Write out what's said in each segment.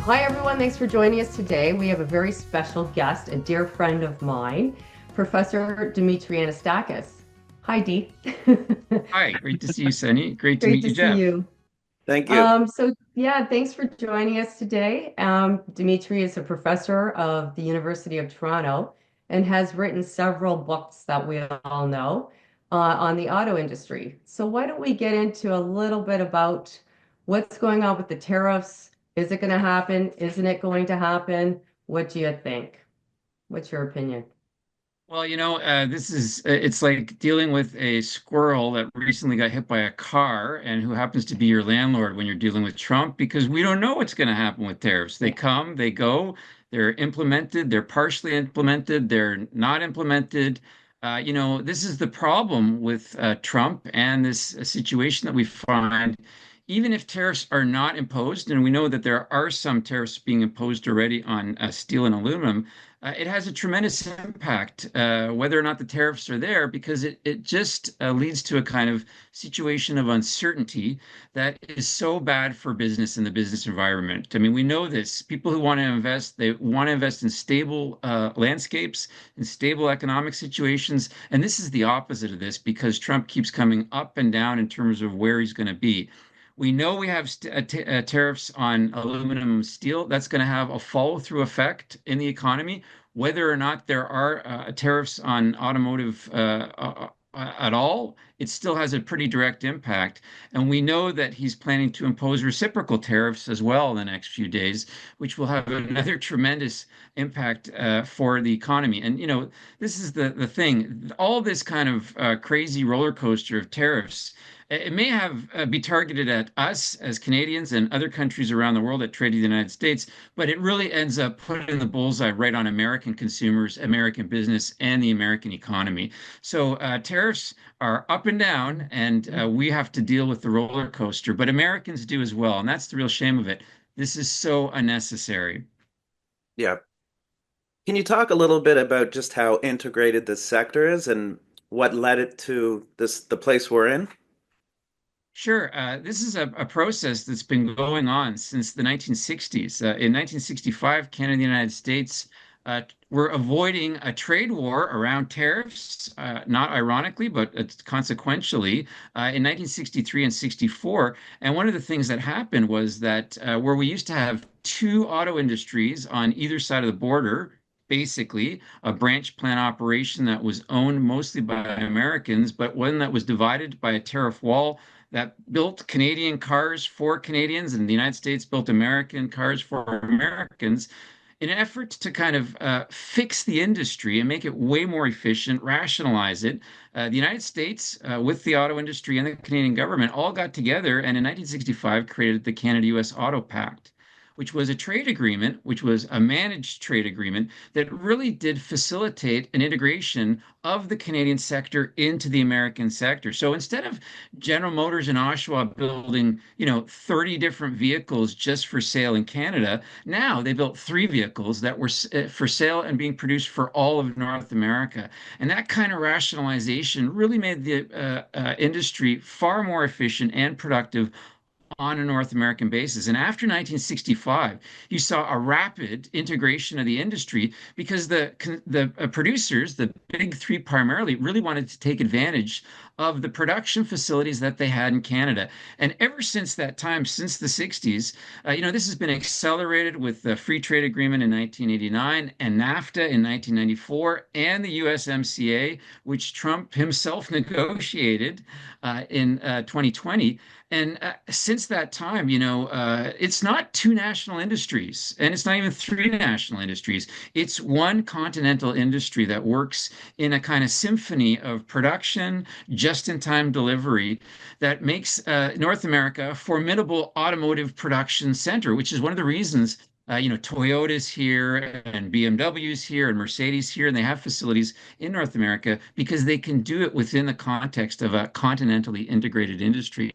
Hi, everyone. Thanks for joining us today. We have a very special guest, a dear friend of mine, Professor Dimitri Anastakis. Hi, Dee. Hi, great to see you, Sunny. Great to Great meet to you, see Jeff. you. Thank you. Yeah, thanks for joining us today. Dimitri is a professor of the University of Toronto and has written several books that we all know on the auto industry. So why don't we get into a little bit about what's going on with the tariffs? Is it going to happen? Isn't it going to happen? What do you think? What's your opinion? Well, it's like dealing with a squirrel that recently got hit by a car and who happens to be your landlord when you're dealing with Trump because we don't know what's going to happen with tariffs. They Yeah. come, they go, they're implemented, they're partially implemented, they're not implemented. This is the problem with Trump and this situation that we find. Even if tariffs are not imposed, and we know that there are some tariffs being imposed already on steel and aluminum, it has a tremendous impact, whether or not the tariffs are there, because it just leads to a kind of situation of uncertainty that is so bad for business and the business environment. I mean, we know this. People who want to invest, they want to invest in stable landscapes, in stable economic situations. And this is the opposite of this because Trump keeps coming up and down in terms of where he's going to be. We know we have tariffs on aluminum and steel. That's going to have a follow-through effect in the economy. Whether or not there are tariffs on automotive at all, it still has a pretty direct impact. And we know that he's planning to impose reciprocal tariffs as well in the next few days, which will have another tremendous impact for the economy. And, this is the thing. All this kind of crazy roller coaster of tariffs, it may have be targeted at us as Canadians and other countries around the world that trade with the United States, but it really ends up putting the bullseye right on American consumers, American business, and the American economy. So tariffs are up and down, and we have to deal with the roller coaster, but Americans do as well, and that's the real shame of it. This is so unnecessary. Yeah. Can you talk a little bit about just how integrated this sector is and what led it to the place we're in? Sure. This is a process that's been going on since the 1960s. In 1965, Canada and the United States were avoiding a trade war around tariffs, not ironically, but consequentially, in 1963 and 64. And one of the things that happened was that where we used to have two auto industries on either side of the border, basically a branch plant operation that was owned mostly by Americans, but one that was divided by a tariff wall that built Canadian cars for Canadians, and the United States built American cars for Americans in an effort to kind of fix the industry and make it way more efficient, rationalize it. The United States, with the auto industry and the Canadian government, all got together and in 1965 created the Canada-US Auto Pact, which was a trade agreement, which was a managed trade agreement that really did facilitate an integration of the Canadian sector into the American sector. So instead of General Motors in Oshawa building, 30 different vehicles just for sale in Canada, now they built three vehicles that were for sale and being produced for all of North America. And that kind of rationalization really made the industry far more efficient and productive on a North American basis. And after 1965, you saw a rapid integration of the industry because the producers, the big three primarily, really wanted to take advantage of the production facilities that they had in Canada. And ever since that time, since the 60s, this has been accelerated with the Free Trade Agreement in 1989 and NAFTA in 1994 and the USMCA, which Trump himself negotiated in 2020. And since that time, it's not two national industries, and it's not even three national industries. It's one continental industry that works in a kind of symphony of production, just-in-time delivery that makes North America a formidable automotive production center, which is one of the reasons. Toyota's here and BMW's here and Mercedes here, and they have facilities in North America because they can do it within the context of a continentally integrated industry.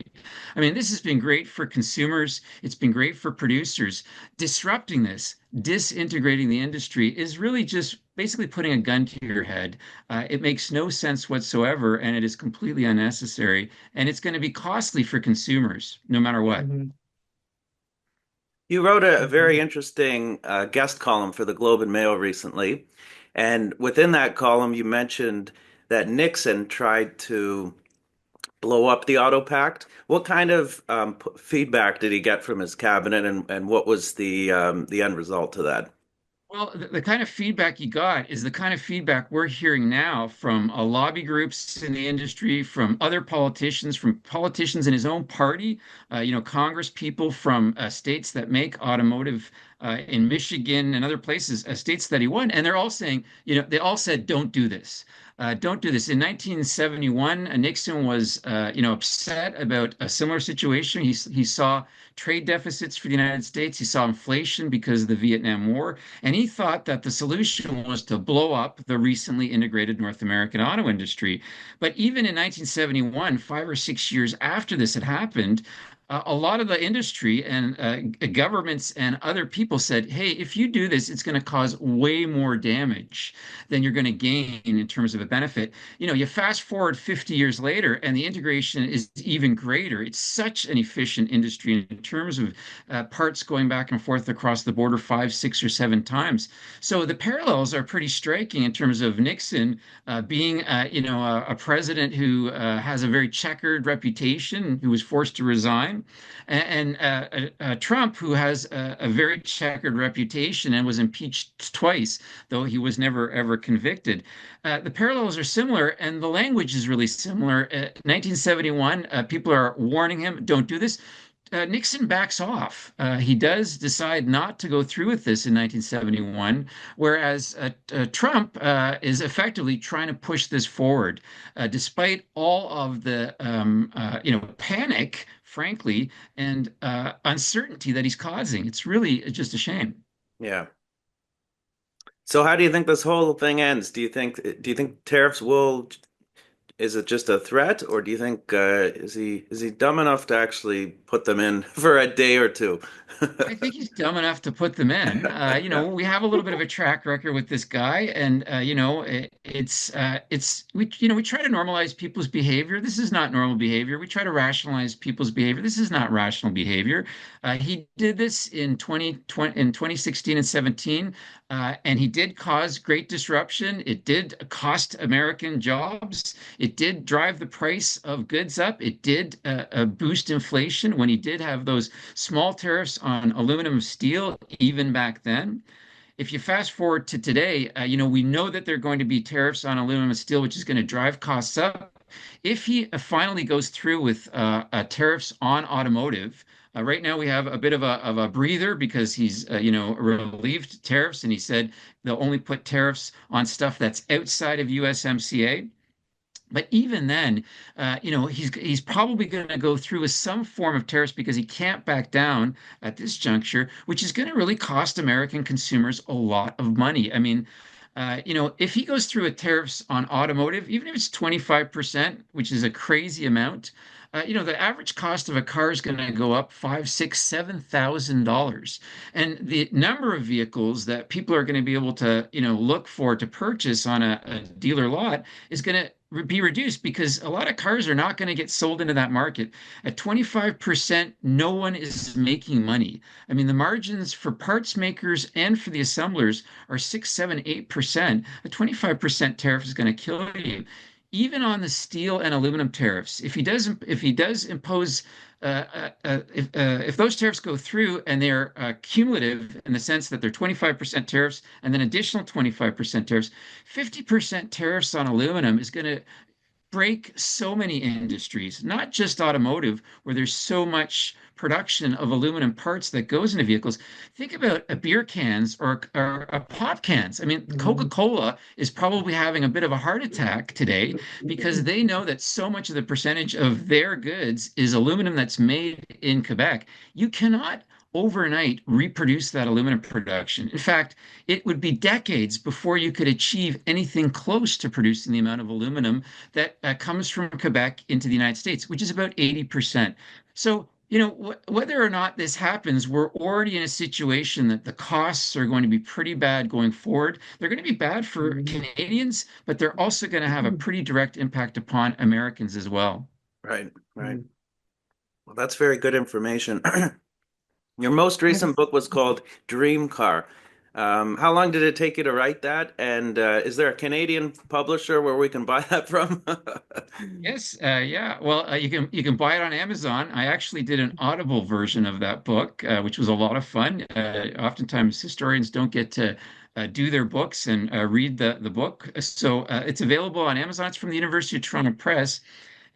I mean, this has been great for consumers. It's been great for producers. Disrupting this, disintegrating the industry is really just basically putting a gun to your head. It makes no sense whatsoever, and it is completely unnecessary. And it's going to be costly for consumers, no matter what. Mhm. You wrote a very Mhm. interesting guest column for the Globe and Mail recently, and within that column, you mentioned that Nixon tried to blow up the auto pact. What kind of feedback did he get from his cabinet, and what was the end result to that? Well, the kind of feedback you got is the kind of feedback we're hearing now from lobby groups in the industry, from other politicians, from politicians in his own party, Congress people from states that make automotive in Michigan and other places, states that he won. And they're all saying, they all said, don't do this. Don't do this. In 1971, Nixon was, upset about a similar situation. He saw trade deficits for the United States. He saw inflation because of the Vietnam War. And he thought that the solution was to blow up the recently integrated North American auto industry. But even in 1971, 5 or 6 years after this had happened, a lot of the industry and governments and other people said, hey, if you do this, it's going to cause way more damage than you're going to gain in terms of a benefit. You fast forward 50 years later, and the integration is even greater. It's such an efficient industry in terms of parts going back and forth across the border 5, 6, or 7 times. So the parallels are pretty striking in terms of Nixon being, a president who has a very checkered reputation, who was forced to resign, and Trump, who has a very checkered reputation and was impeached twice, though he was never ever convicted. The parallels are similar, and the language is really similar. 1971, people are warning him, don't do this. Nixon backs off. He does decide not to go through with this in 1971, whereas Trump is effectively trying to push this forward, despite all of the panic, frankly, and uncertainty that he's causing. It's really just a shame. Yeah. So how do you think this whole thing ends? Do you think tariffs will, is it just a threat, or do you think is he dumb enough to actually put them in for a day or two? I think he's dumb enough to put them in. Yeah. We have a little bit of a track record with this guy, and we try to normalize people's behavior. This is not normal behavior. We try to rationalize people's behavior. This is not rational behavior. He did this in 2016 and 17, and he did cause great disruption. It did cost American jobs. It did drive the price of goods up. It did boost inflation when he did have those small tariffs on aluminum steel, even back then. If you fast forward to today, we know that there are going to be tariffs on aluminum and steel, which is going to drive costs up. If he finally goes through with tariffs on automotive, right now we have a bit of a breather because he's, relieved tariffs, and he said they'll only put tariffs on stuff that's outside of USMCA. But even then, he's probably going to go through with some form of tariffs because he can't back down at this juncture, which is going to really cost American consumers a lot of money. I mean, if he goes through with tariffs on automotive, even if it's 25%, which is a crazy amount, the average cost of a car is going to go up 5, 6, 7 thousand dollars, and the number of vehicles that people are going to be able to, look for to purchase on a dealer lot is going to be reduced because a lot of cars are not going to get sold into that market. At 25%, no one is making money. I mean, the margins for parts makers and for the assemblers are 6, 7, 8%. A 25% tariff is going to kill you. Even on the steel and aluminum tariffs, if he does impose if those tariffs go through and they're cumulative in the sense that they're 25% tariffs and then additional 25% tariffs, 50% tariffs on aluminum is going to break so many industries, not just automotive, where there's so much production of aluminum parts that goes into vehicles. Think about a beer cans or a pop cans. I mean, Mhm. Coca-Cola is probably having a bit of a heart attack today because they know that so much of the percentage of their goods is aluminum that's made in Quebec. You cannot overnight reproduce that aluminum production. In fact, it would be decades before you could achieve anything close to producing the amount of aluminum that comes from Quebec into the United States, which is about 80%. So, whether or not this happens, we're already in a situation that the costs are going to be pretty bad going forward. They're going to be bad for Mhm. Canadians, but they're also going to have a pretty direct impact upon Americans as well. Right, right. Mhm. Well, that's very good information. Your most recent Yes. book was called Dream Car. How long did it take you to write that? And is there a Canadian publisher where we can buy that from? Yes, yeah. Well, you can buy it on Amazon. I actually did an Audible version of that book, which was a lot of fun. Oftentimes, historians don't get to do their books and read the book, so it's available on Amazon. It's from the University of Toronto Press,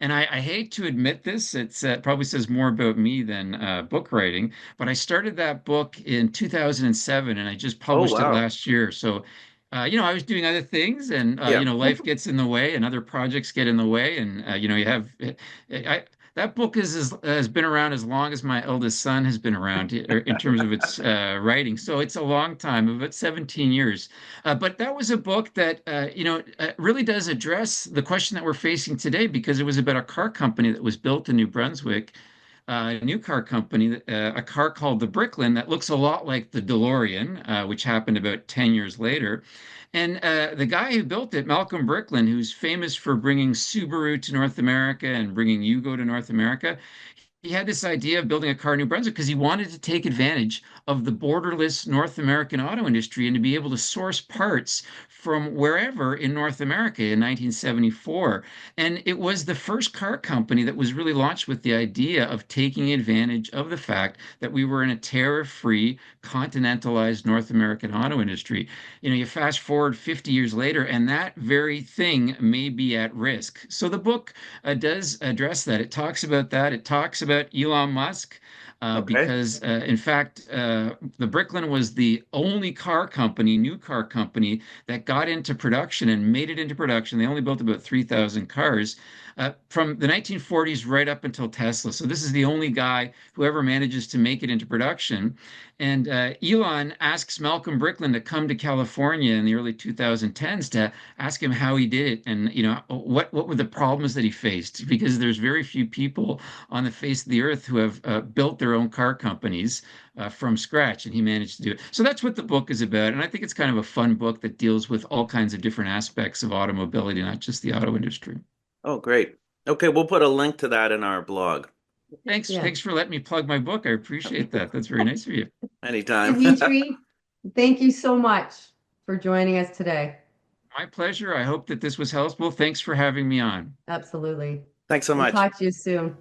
and I hate to admit this. It's probably says more about me than book writing, but I started that book in 2007, and I just Oh, published it wow. last year. So I was doing other things, and Yeah. life gets in the way, and other projects get in the way, and you have. That book has been around as long as my eldest son has been around in terms of its writing. So it's a long time, about 17 years. But that was a book that really does address the question that we're facing today, because it was about a car company that was built in New Brunswick, a new car company, a car called the Bricklin that looks a lot like the DeLorean, which happened about 10 years later. And the guy who built it, Malcolm Bricklin, who's famous for bringing Subaru to North America and bringing Yugo to North America, he had this idea of building a car in New Brunswick because he wanted to take advantage of the borderless North American auto industry and to be able to source parts from wherever in North America in 1974. And it was the first car company that was really launched with the idea of taking advantage of the fact that we were in a tariff-free, continentalized North American auto industry. You fast forward 50 years later, and that very thing may be at risk. So the book does address that. It talks about that. It talks about Elon Musk. Okay. Because in fact, the Bricklin was the only new car company that got into production and made it into production. They only built about 3,000 cars from the 1940s right up until Tesla. So this is the only guy who ever manages to make it into production. And Elon asks Malcolm Bricklin to come to California in the early 2010s to ask him how he did it, and what were the problems that he faced, because there's very few people on the face of the earth who have built their own car companies from scratch, and he managed to do it. So that's what the book is about, and I think it's kind of a fun book that deals with all kinds of different aspects of automobility, not just the auto industry. Oh, great. Okay, we'll put a link to that in our blog Thanks, Yeah. thanks for letting me plug my book. I appreciate that. That's very nice of you. anytime. Dimitri, thank you so much for joining us today. My pleasure. I hope that this was helpful. Thanks for having me on. Absolutely. Thanks so We'll much. talk to you soon.